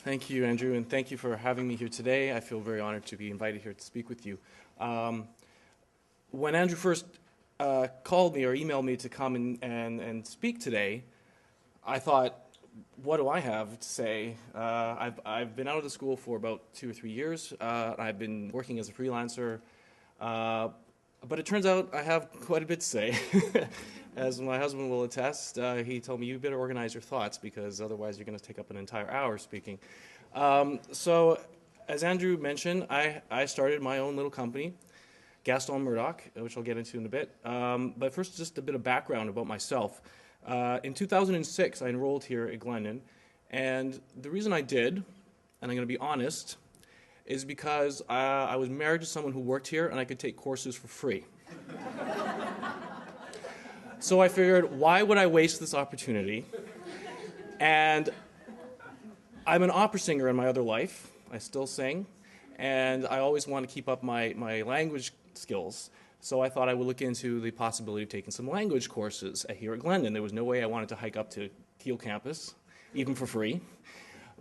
Thank you, Andrew, and thank you for having me here today. I feel very honored to be invited here to speak with you. When Andrew first called me or emailed me to come and speak today, I thought, what do I have to say? I've been out of the school for about 2 or 3 years. I've been working as a freelancer, but it turns out I have quite a bit to say. As my husband will attest, he told me, you better organize your thoughts because otherwise you're going to take up an entire hour speaking. So as Andrew mentioned, I started my own little company, Gaston Murdock, which I'll get into in a bit. But first, just a bit of background about myself. In 2006, I enrolled here at Glendon, and the reason I did, and I'm going to be honest, is because I was married to someone who worked here and I could take courses for free. So I figured, why would I waste this opportunity? And I'm an opera singer in my other life. I still sing, and I always want to keep up my language skills. So I thought I would look into the possibility of taking some language courses here at Glendon. There was no way I wanted to hike up to Keele campus, even for free.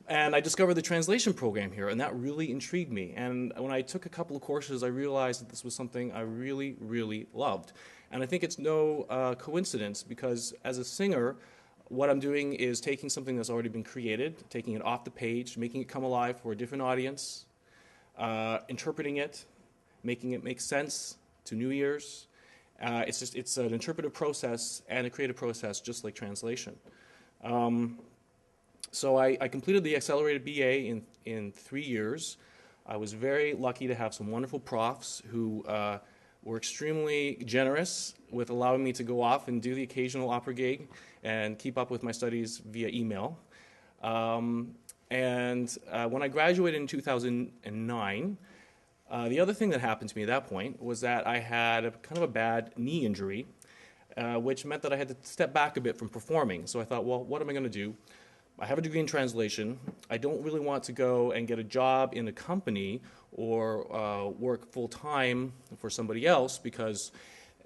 And I discovered the translation program here, and that really intrigued me. And when I took a couple of courses, I realized that this was something I really, really loved. And I think it's no coincidence, because as a singer, what I'm doing is taking something that's already been created, taking it off the page, making it come alive for a different audience, interpreting it, making it make sense to new ears. It's an interpretive process and a creative process, just like translation. So I completed the accelerated BA in 3 years. I was very lucky to have some wonderful profs who were extremely generous with allowing me to go off and do the occasional opera gig and keep up with my studies via email. When I graduated in 2009, the other thing that happened to me at that point was that I had kind of a bad knee injury, which meant that I had to step back a bit from performing. So I thought, well, what am I going to do? I have a degree in translation. I don't really want to go and get a job in a company or work full-time for somebody else, because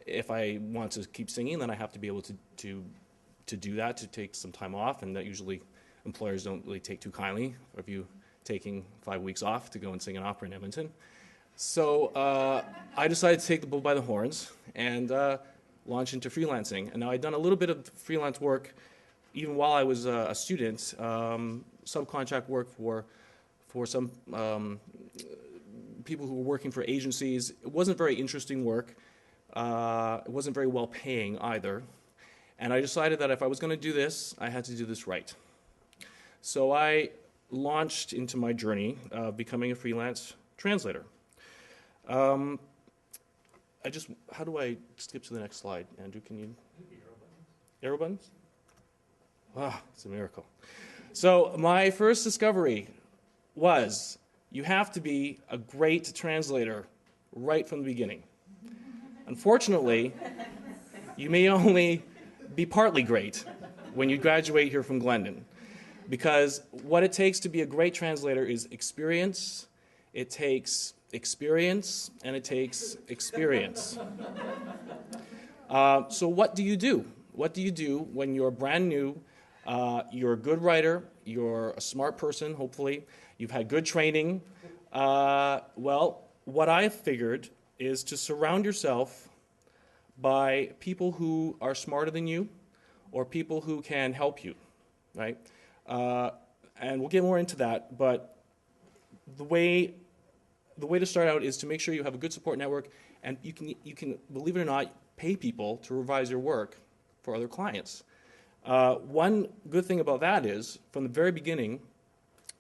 if I want to keep singing, then I have to be able to do that, to take some time off, and that usually employers don't really take too kindly of you taking 5 weeks off to go and sing an opera in Edmonton. So I decided to take the bull by the horns and launch into freelancing. And now I'd done a little bit of freelance work even while I was a student, subcontract work for some people who were working for agencies. It wasn't very interesting work. It wasn't very well paying either. And I decided that if I was going to do this, I had to do this right. So I launched into my journey of becoming a freelance translator. How do I skip to the next slide? Andrew, can you? Arrow buttons? Ah, it's a miracle. So my first discovery was you have to be a great translator right from the beginning. Unfortunately, you may only be partly great when you graduate here from Glendon, because what it takes to be a great translator is experience, it takes experience, and it takes experience. So what do you do? What do you do when you're brand new? You're a good writer, you're a smart person, hopefully, you've had good training. Well, what I figured is to surround yourself by people who are smarter than you or people who can help you, right? And we'll get more into that, but the way to start out is to make sure you have a good support network, and you can, believe it or not, pay people to revise your work for other clients. One good thing about that is, from the very beginning,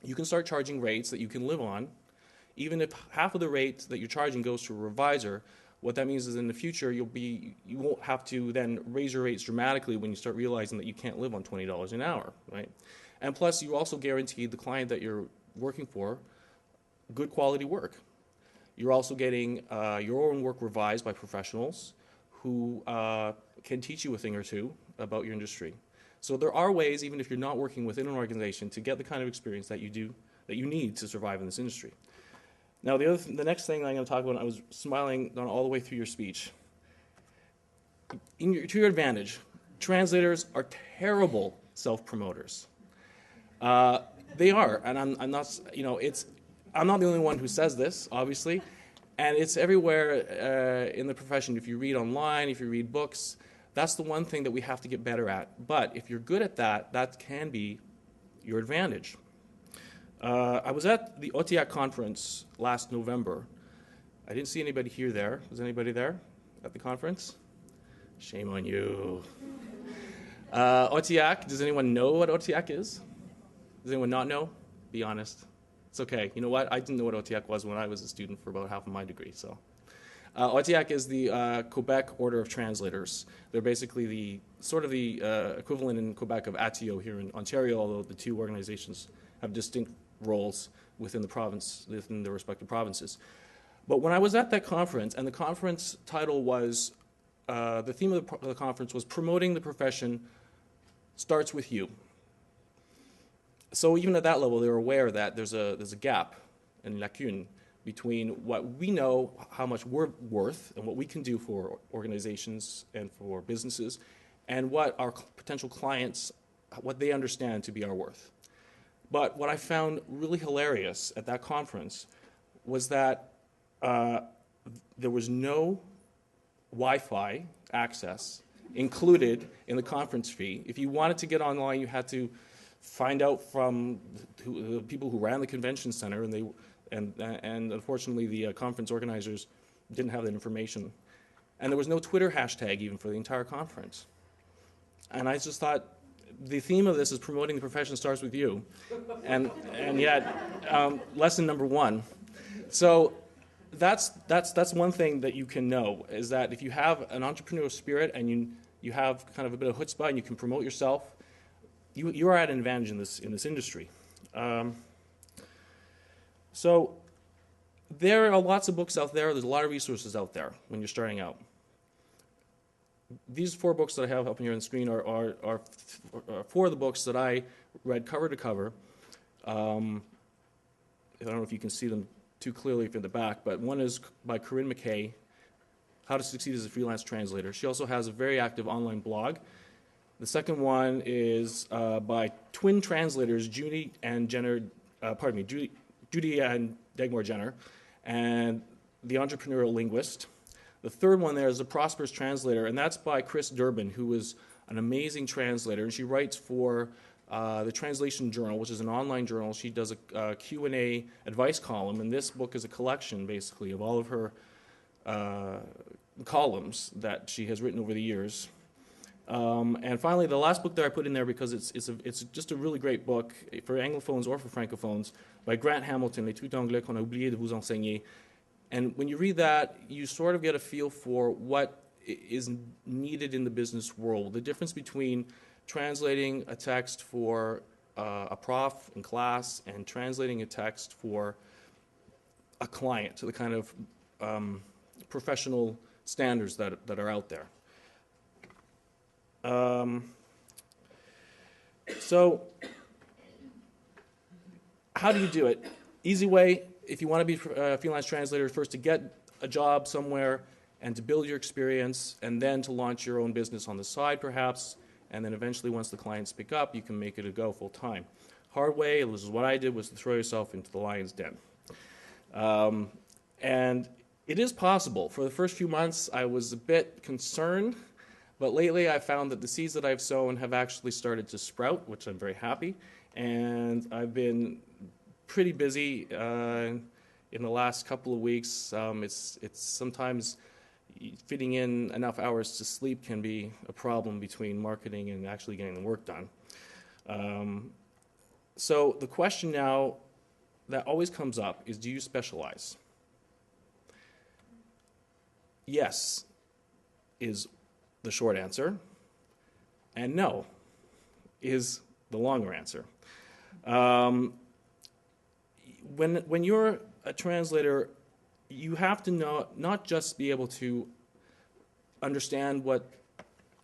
you can start charging rates that you can live on. Even if half of the rate that you're charging goes to a reviser, what that means is in the future you won't have to then raise your rates dramatically when you start realizing that you can't live on $20 an hour, right? And plus, you also guarantee the client that you're working for good quality work. You're also getting your own work revised by professionals who can teach you a thing or two about your industry. So there are ways, even if you're not working within an organization, to get the kind of experience that you need to survive in this industry. Now, the next thing I'm going to talk about, I was smiling all the way through your speech. To your advantage, translators are terrible self-promoters. They are, and I'm not, I'm not the only one who says this, obviously, and it's everywhere in the profession. If you read online, if you read books, that's the one thing that we have to get better at. But if you're good at that, that can be your advantage. I was at the OTIAC conference last November. I didn't see anybody here there. Was anybody there at the conference? Shame on you. OTIAC, does anyone know what OTIAC is? Does anyone not know? Be honest. It's okay. You know what? I didn't know what OTIAC was when I was a student for about half of my degree. So, OTIAC is the Quebec Order of Translators. They're basically the equivalent in Quebec of ATIO here in Ontario, although the two organizations have distinct roles within the province, within their respective provinces. But when I was at that conference, and the conference title was, the theme of the conference was promoting the profession starts with you. So even at that level, they're aware that there's a gap and lacune between what we know, how much we're worth, and what we can do for organizations and for businesses, and what our potential clients, what they understand to be our worth. But what I found really hilarious at that conference was that there was no Wi-Fi access included in the conference fee. If you wanted to get online, you had to find out from the people who ran the convention center, and unfortunately the conference organizers didn't have that information. And there was no Twitter hashtag even for the entire conference. And I just thought, the theme of this is promoting the profession starts with you, and yet lesson number one. So that's one thing that you can know, is that if you have an entrepreneurial spirit and you have kind of a bit of chutzpah and you can promote yourself, you are at an advantage in this industry. So there are lots of books out there. There's a lot of resources out there when you're starting out. These 4 books that I have up here on the screen are 4 of the books that I read cover to cover. I don't know if you can see them too clearly from the back, but one is by Corinne McKay, How to Succeed as a Freelance Translator. She also has a very active online blog. The second one is by twin translators, Judy and Dagmar Jenner, and The Entrepreneurial Linguist. The third one there is The Prosperous Translator, and that's by Chris Durbin, who is an amazing translator, and she writes for the Translation Journal, which is an online journal. She does a Q&A advice column, and this book is a collection, basically, of all of her columns that she has written over the years. And finally, the last book that I put in there, because it's just a really great book for Anglophones or for Francophones, by Grant Hamilton, Les Trucs d'anglais qu'on a oublié de vous enseigner. And when you read that, you sort of get a feel for what is needed in the business world, the difference between translating a text for a prof in class and translating a text for a client, to the kind of professional standards that are out there. So how do you do it? Easy way, if you want to be a freelance translator, first to get a job somewhere and to build your experience, and then to launch your own business on the side perhaps, and then eventually once the clients pick up, you can make it a go full time. Hard way, this is what I did, was to throw yourself into the lion's den. And it is possible. For the first few months I was a bit concerned, but lately I found that the seeds that I've sown have actually started to sprout, which I'm very happy, and I've been pretty busy in the last couple of weeks. It's sometimes fitting in enough hours to sleep can be a problem between marketing and actually getting the work done. So the question now that always comes up is, do you specialize? Yes is the short answer, and no is the longer answer. When you're a translator, you have to know, not just be able to understand what,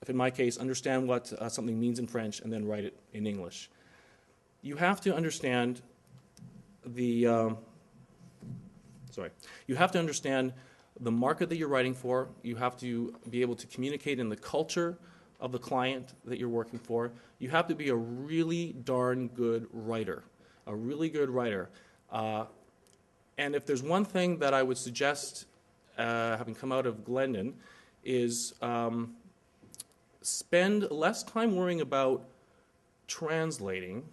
if in my case, understand what something means in French and then write it in English. You have to understand you have to understand the market that you're writing for. You have to be able to communicate in the culture of the client that you're working for. You have to be a really darn good writer. a really good writer. And if there's one thing that I would suggest, having come out of Glendon, is spend less time worrying about translating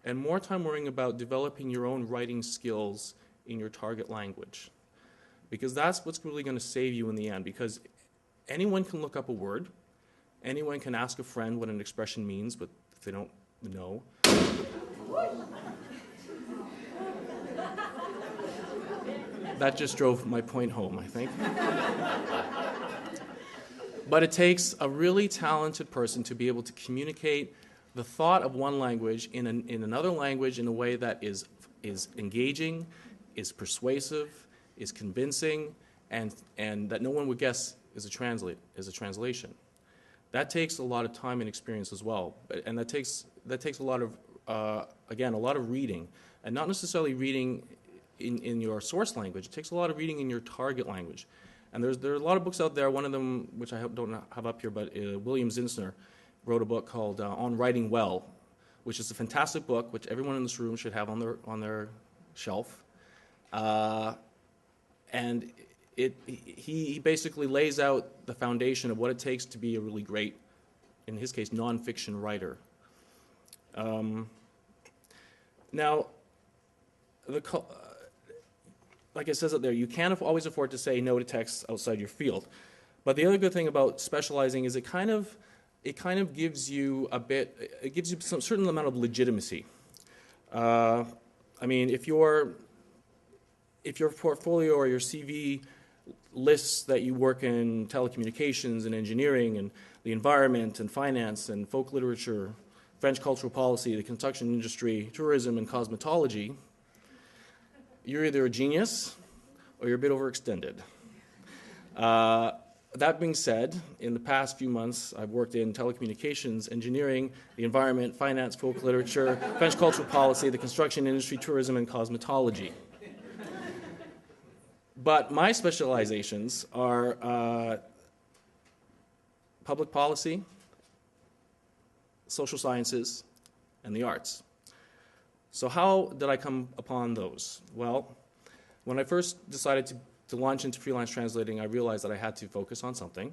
and more time worrying about developing your own writing skills in your target language. Because that's what's really going to save you in the end. Because anyone can look up a word, anyone can ask a friend what an expression means, but if they don't know. That just drove my point home, I think. But it takes a really talented person to be able to communicate the thought of one language in another language in a way that is engaging, is persuasive, is convincing, and that no one would guess is a translation. That takes a lot of time and experience as well, and that takes a lot of again, a lot of reading, and not necessarily reading in your source language. It takes a lot of reading in your target language. And there are a lot of books out there. One of them, which I don't have up here, but William Zinsner wrote a book called On Writing Well, which is a fantastic book, which everyone in this room should have on their shelf. And he basically lays out the foundation of what it takes to be a really great, in his case, nonfiction writer. Now, like it says out there, you can't always afford to say no to texts outside your field. But the other good thing about specializing is it kind of gives you some certain amount of legitimacy. I mean, if your portfolio or your CV lists that you work in telecommunications and engineering and the environment and finance and folk literature, French cultural policy, the construction industry, tourism, and cosmetology, you're either a genius or you're a bit overextended. That being said, in the past few months, I've worked in telecommunications, engineering, the environment, finance, folk literature, French cultural policy, the construction industry, tourism, and cosmetology. But my specializations are public policy, social sciences, and the arts. So how did I come upon those? Well, when I first decided to launch into freelance translating, I realized that I had to focus on something.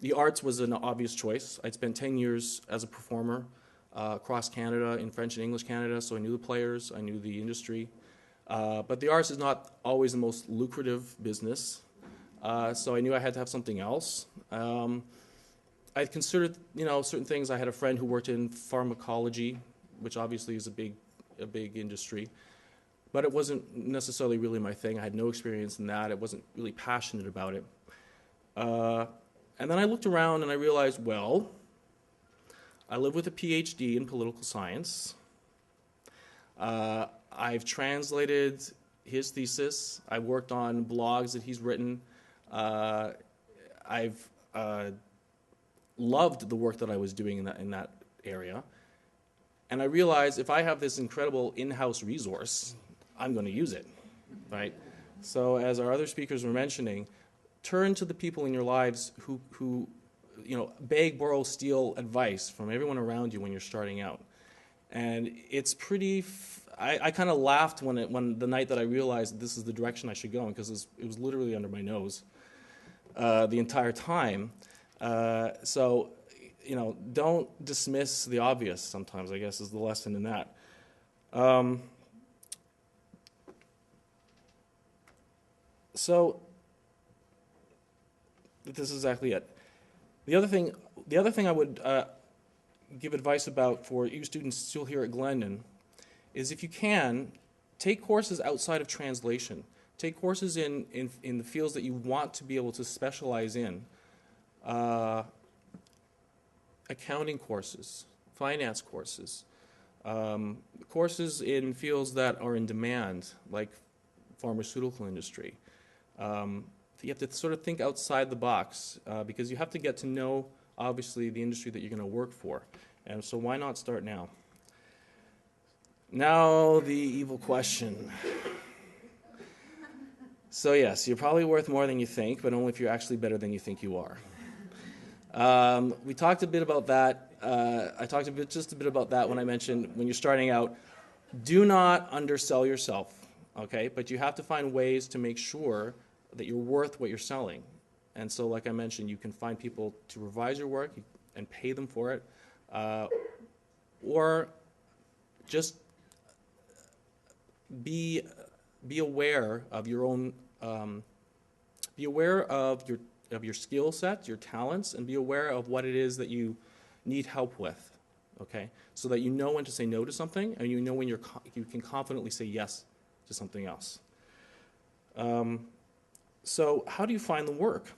The arts was an obvious choice. I'd spent 10 years as a performer across Canada in French and English Canada, so I knew the players, I knew the industry. But the arts is not always the most lucrative business, so I knew I had to have something else. I considered, certain things. I had a friend who worked in pharmacology, which obviously is a big industry, but it wasn't necessarily really my thing. I had no experience in that. I wasn't really passionate about it. And then I looked around and I realized, well, I live with a PhD in political science. I've translated his thesis. I've worked on blogs that he's written. I've loved the work that I was doing in that area. And I realized if I have this incredible in-house resource, I'm going to use it, right? So as our other speakers were mentioning, turn to the people in your lives who beg, borrow, steal advice from everyone around you when you're starting out. And it's pretty, I kind of laughed when the night that I realized that this is the direction I should go in, because it was literally under my nose the entire time. So, don't dismiss the obvious sometimes, I guess, is the lesson in that. So this is exactly it. The other thing I would give advice about for you students still here at Glendon is, if you can, take courses outside of translation. Take courses in the fields that you want to be able to specialize in. Accounting courses, finance courses, courses in fields that are in demand, like pharmaceutical industry. You have to sort of think outside the box because you have to get to know, obviously, the industry that you're going to work for. And so why not start now? Now the evil question. So yes, you're probably worth more than you think, but only if you're actually better than you think you are. We talked a bit about that. I talked just a bit about that when I mentioned when you're starting out, Do not undersell yourself, okay? But you have to find ways to make sure that you're worth what you're selling. And so, like I mentioned, you can find people to revise your work and pay them for it, or just be aware of your own, be aware of your skill sets, your talents, and be aware of what it is that you need help with, okay? So that you know when to say no to something, and you know when you can confidently say yes to something else. So how do you find the work?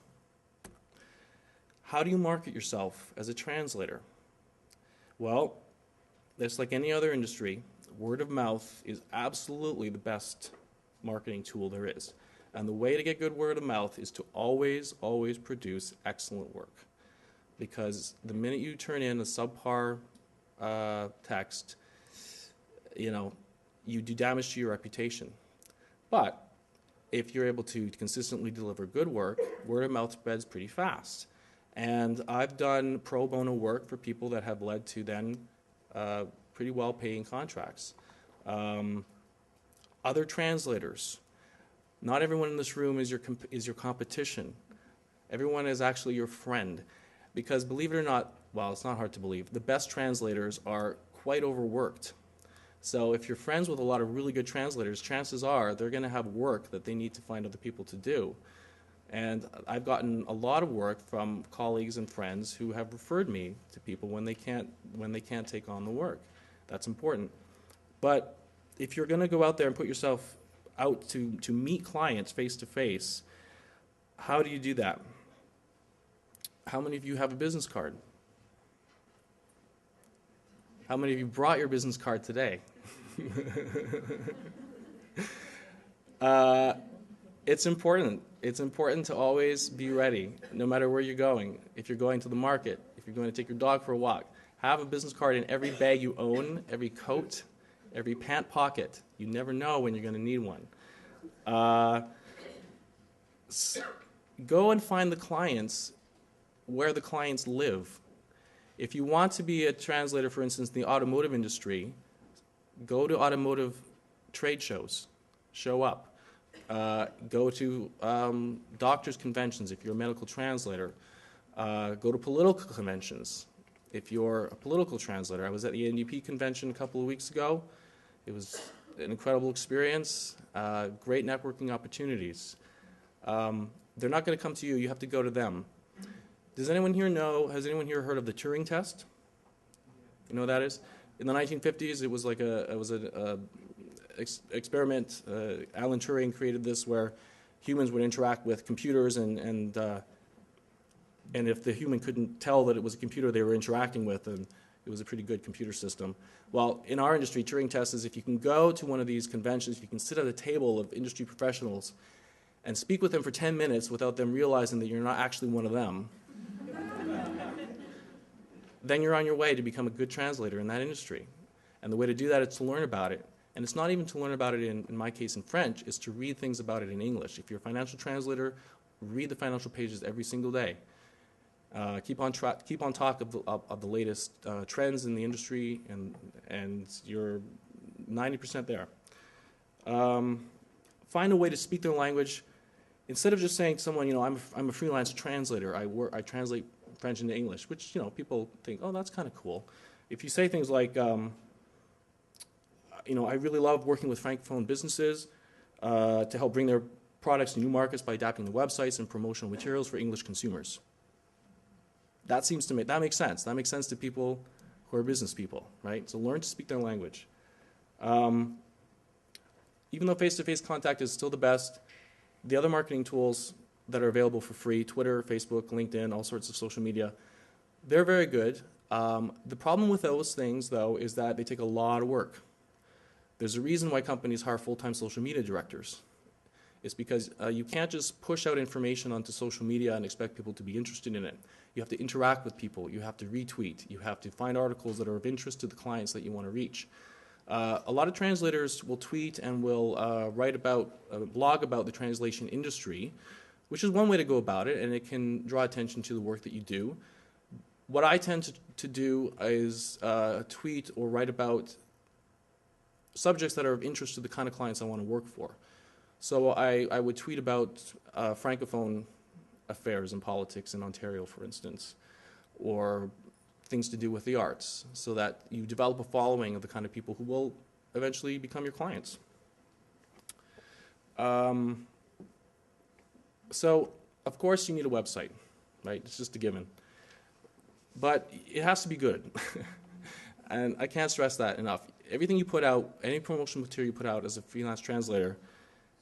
How do you market yourself as a translator? Well, just like any other industry, word of mouth is absolutely the best marketing tool there is. And the way to get good word of mouth is to always, always produce excellent work. Because the minute you turn in a subpar text, you do damage to your reputation. But if you're able to consistently deliver good work, word of mouth spreads pretty fast. And I've done pro bono work for people that have led to then pretty well-paying contracts. Other translators. Not everyone in this room is your competition. Everyone is actually your friend. Because believe it or not, well, it's not hard to believe, the best translators are quite overworked. So if you're friends with a lot of really good translators, chances are they're going to have work that they need to find other people to do. And I've gotten a lot of work from colleagues and friends who have referred me to people when they can't take on the work. That's important. But if you're going to go out there and put yourself out to meet clients face to face, how do you do that? How many of you have a business card? How many of you brought your business card today? It's important. It's important to always be ready, no matter where you're going. If you're going to the market, if you're going to take your dog for a walk, have a business card in every bag you own, every coat, every pant pocket. You never know when you're going to need one. Go and find the clients where the clients live. If you want to be a translator, for instance, in the automotive industry, go to automotive trade shows. Show up. Go to doctors' conventions if you're a medical translator. Go to political conventions if you're a political translator. I was at the NDP convention a couple of weeks ago. It was an incredible experience, great networking opportunities. They're not going to come to you. You have to go to them. Has anyone here heard of the Turing test? You know what that is? In the 1950s, it was like an experiment. Alan Turing created this where humans would interact with computers, and if the human couldn't tell that it was a computer they were interacting with, then it was a pretty good computer system. Well, in our industry, Turing test is if you can go to one of these conventions, you can sit at a table of industry professionals and speak with them for 10 minutes without them realizing that you're not actually one of them, then you're on your way to become a good translator in that industry. And the way to do that is to learn about it. And it's not even to learn about it, in my case, in French. It's to read things about it in English. If you're a financial translator, read the financial pages every single day. Keep on top of the latest trends in the industry, and you're 90% there. Find a way to speak their language. Instead of just saying to someone, I'm a freelance translator. I translate French into English, which people think, oh, that's kind of cool. If you say things like, I really love working with francophone businesses to help bring their products to new markets by adapting the websites and promotional materials for English consumers. That makes sense. That makes sense to people who are business people, right? So learn to speak their language. Even though face-to-face contact is still the best, the other marketing tools that are available for free, Twitter, Facebook, LinkedIn, all sorts of social media, they're very good. The problem with those things, though, is that they take a lot of work. There's a reason why companies hire full-time social media directors. It's because you can't just push out information onto social media and expect people to be interested in it. You have to interact with people. You have to retweet. You have to find articles that are of interest to the clients that you want to reach. A lot of translators will tweet and will blog about the translation industry, which is one way to go about it, and it can draw attention to the work that you do. What I tend to do is tweet or write about subjects that are of interest to the kind of clients I want to work for. So I would tweet about Francophone affairs and politics in Ontario, for instance, or things to do with the arts, so that you develop a following of the kind of people who will eventually become your clients. So, of course, you need a website, right? It's just a given. But it has to be good. And I can't stress that enough. Everything you put out, any promotional material you put out as a freelance translator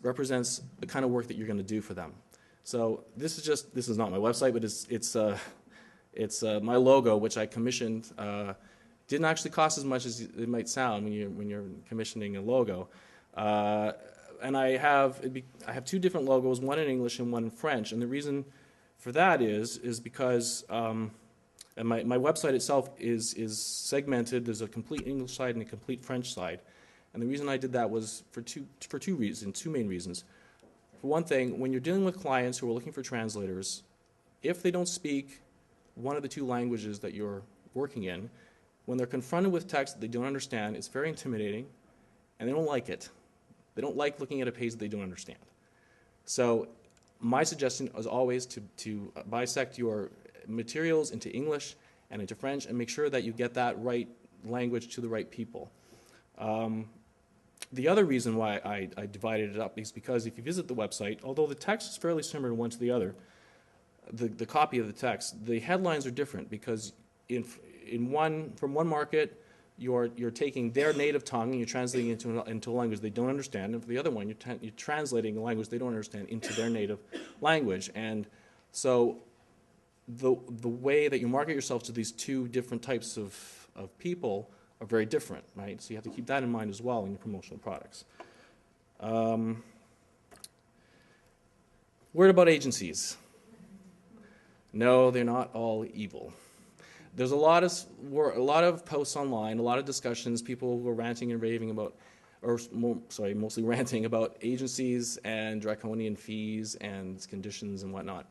represents the kind of work that you're going to do for them. So this is not my website, but it's my logo, which I commissioned. Didn't actually cost as much as it might sound when you're commissioning a logo. And I have two different logos, one in English and one in French. And the reason for that is because and my website itself is segmented. There's a complete English side and a complete French side. And the reason I did that was for two main reasons. For one thing, when you're dealing with clients who are looking for translators, if they don't speak one of the two languages that you're working in, when they're confronted with text that they don't understand, it's very intimidating, and they don't like it. They don't like looking at a page that they don't understand. So my suggestion is always to bisect your materials into English and into French and make sure that you get that right language to the right people. The other reason why I divided it up is because if you visit the website, although the text is fairly similar one to the other, the copy of the text, the headlines are different because from one market, you're taking their native tongue and you're translating it into a language they don't understand, and for the other one, you're translating a language they don't understand into their native language. And so the way that you market yourself to these two different types of people are very different, right? So you have to keep that in mind as well in your promotional products. Word about agencies. No, they're not all evil. There's a lot of posts online, a lot of discussions, people who are ranting and raving about, mostly ranting about agencies and draconian fees and conditions and whatnot.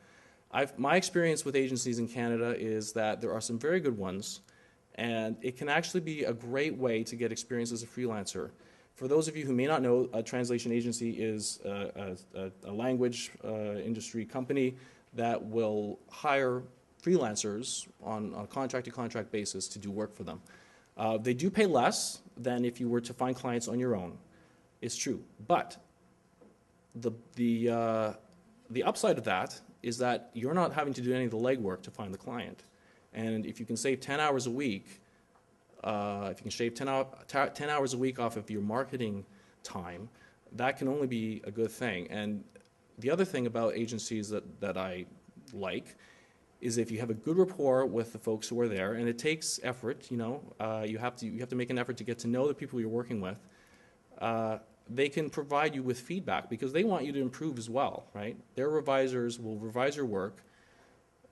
My experience with agencies in Canada is that there are some very good ones, and it can actually be a great way to get experience as a freelancer. For those of you who may not know, a translation agency is a language industry company that will hire freelancers on a contract-to-contract basis to do work for them. They do pay less than if you were to find clients on your own. It's true. But the upside of that is that you're not having to do any of the legwork to find the client. And if you can save 10 hours a week, if you can shave 10 hours a week off of your marketing time, that can only be a good thing. And the other thing about agencies that I like is if you have a good rapport with the folks who are there, and it takes effort, you have to make an effort to get to know the people you're working with. They can provide you with feedback because they want you to improve as well, right? Their revisors will revise your work.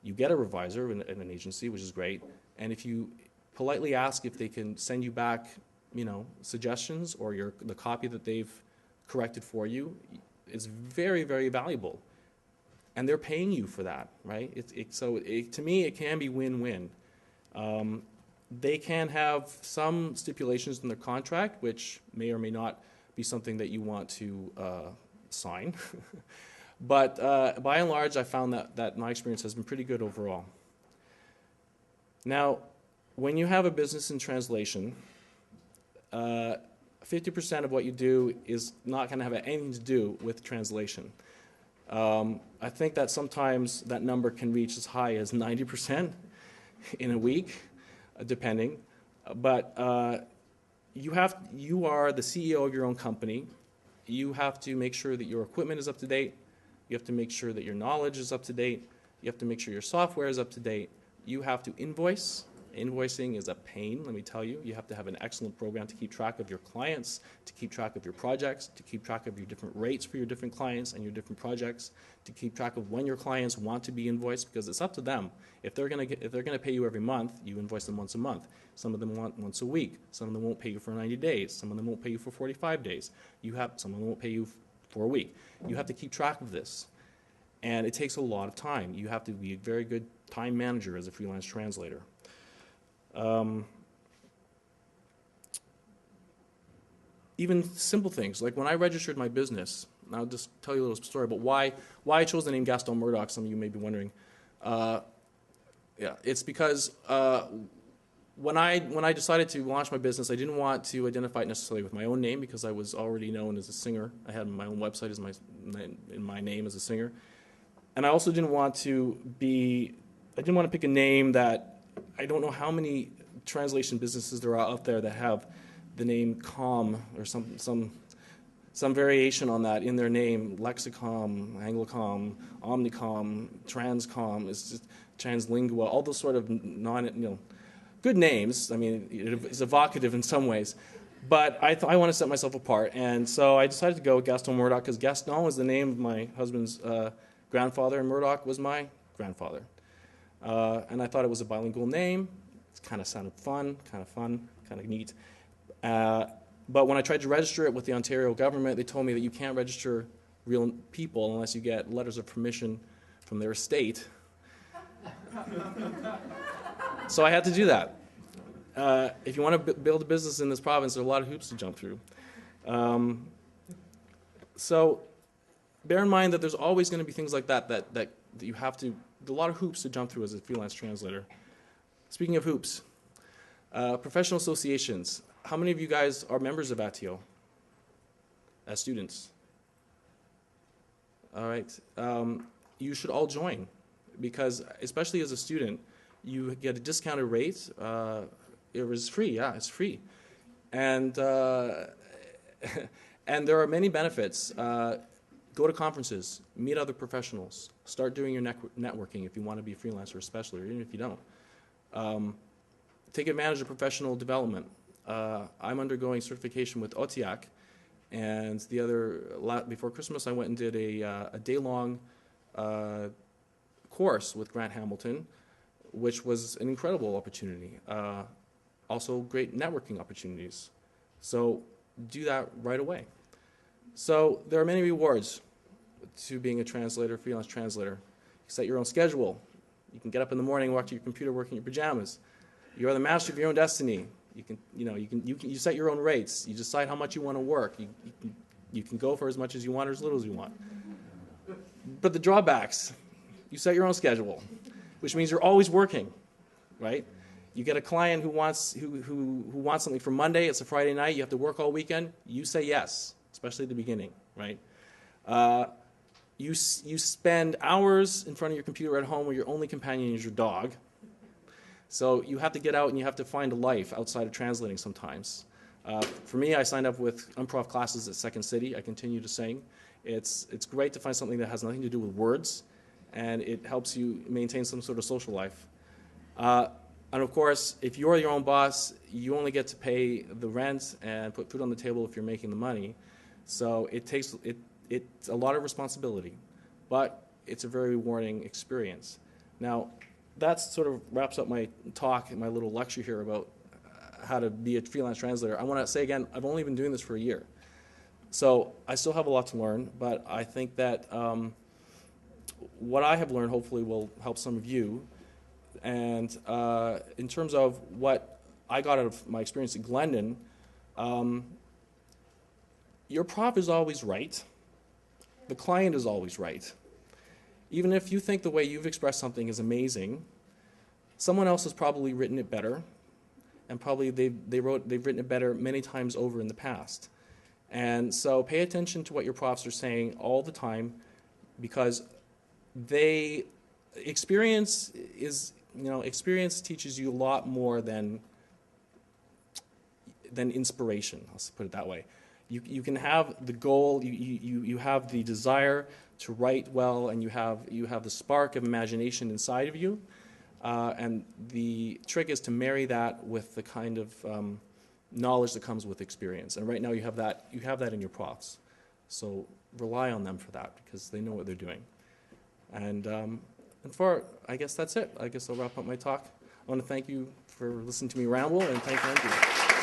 You get a reviser in an agency, which is great. And if you politely ask if they can send you back, suggestions or the copy that they've corrected for you, it's very, very valuable. And they're paying you for that, right? To me, it can be win-win. They can have some stipulations in their contract, which may or may not be something that you want to sign. But by and large, I found that my experience has been pretty good overall. Now, when you have a business in translation, 50% of what you do is not going to have anything to do with translation. I think that sometimes that number can reach as high as 90% in a week, depending. But you are the CEO of your own company. You have to make sure that your equipment is up to date. You have to make sure that your knowledge is up to date. You have to make sure your software is up to date. You have to invoice. Invoicing is a pain, let me tell you. You have to have an excellent program to keep track of your clients, to keep track of your projects, to keep track of your different rates for your different clients and your different projects, to keep track of when your clients want to be invoiced, because it's up to them. If they're going to pay you every month, you invoice them once a month. Some of them want once a week. Some of them won't pay you for 90 days. Some of them won't pay you for 45 days. Some of them won't pay you for a week. You have to keep track of this. And it takes a lot of time. You have to be a very good time manager as a freelance translator. even simple things, like when I registered my business, and I'll just tell you a little story about why I chose the name Gaston Murdock, some of you may be wondering. Yeah, it's because when I decided to launch my business, I didn't want to identify it necessarily with my own name because I was already known as a singer. I had my own website as my name as a singer. And I also didn't want to pick a name that, I don't know how many translation businesses there are out there that have the name com or some variation on that in their name, Lexicom, Anglocom, Omnicom, Transcom, it's just Translingua, all those sort of good names. I mean, it's evocative in some ways. But I want to set myself apart. And so I decided to go with Gaston Murdock because Gaston was the name of my husband's grandfather, and Murdock was my grandfather. And I thought it was a bilingual name. It kind of sounded fun, kind of neat. But when I tried to register it with the Ontario government, they told me that you can't register real people unless you get letters of permission from their estate. So I had to do that. If you want to build a business in this province, there are a lot of hoops to jump through. So bear in mind that there's always going to be things like that you have to, a lot of hoops to jump through as a freelance translator. Speaking of hoops, professional associations. How many of you guys are members of ATIO as students? All right. You should all join because, especially as a student, you get a discounted rate. It was free. Yeah, it's free. And and there are many benefits. Go to conferences, meet other professionals, start doing your networking if you want to be a freelancer especially, or even if you don't. Take advantage of professional development. I'm undergoing certification with OTIAC, and before Christmas I went and did a day-long course with Grant Hamilton, which was an incredible opportunity. Also great networking opportunities. So do that right away. So there are many rewards to being a translator, freelance translator. You set your own schedule. You can get up in the morning, walk to your computer, work in your pajamas. You are the master of your own destiny. You set your own rates. You decide how much you want to work. You can go for as much as you want or as little as you want. But the drawbacks, you set your own schedule, which means you're always working, right? You get a client who wants something for Monday. It's a Friday night. You have to work all weekend. You say yes, especially at the beginning, right? You spend hours in front of your computer at home where your only companion is your dog. So you have to get out and you have to find a life outside of translating sometimes. For me, I signed up with improv classes at Second City. I continue to sing. It's great to find something that has nothing to do with words, and it helps you maintain some sort of social life. And of course, if you're your own boss, you only get to pay the rent and put food on the table if you're making the money. So it's a lot of responsibility, but it's a very rewarding experience. Now, that sort of wraps up my talk, my little lecture here about how to be a freelance translator. I want to say again, I've only been doing this for a year. So I still have a lot to learn, but I think that what I have learned hopefully will help some of you. And in terms of what I got out of my experience at Glendon, your prof is always right. The client is always right. Even if you think the way you've expressed something is amazing, someone else has probably written it better, and probably they've written it better many times over in the past. And so pay attention to what your profs are saying all the time, because experience teaches you a lot more than inspiration. Let's put it that way. You can have the goal, you have the desire to write well, and you have the spark of imagination inside of you, and the trick is to marry that with the kind of knowledge that comes with experience. And right now you have that in your profs, so rely on them for that because they know what they're doing. And I guess that's it. I guess I'll wrap up my talk. I want to thank you for listening to me ramble, and thank you.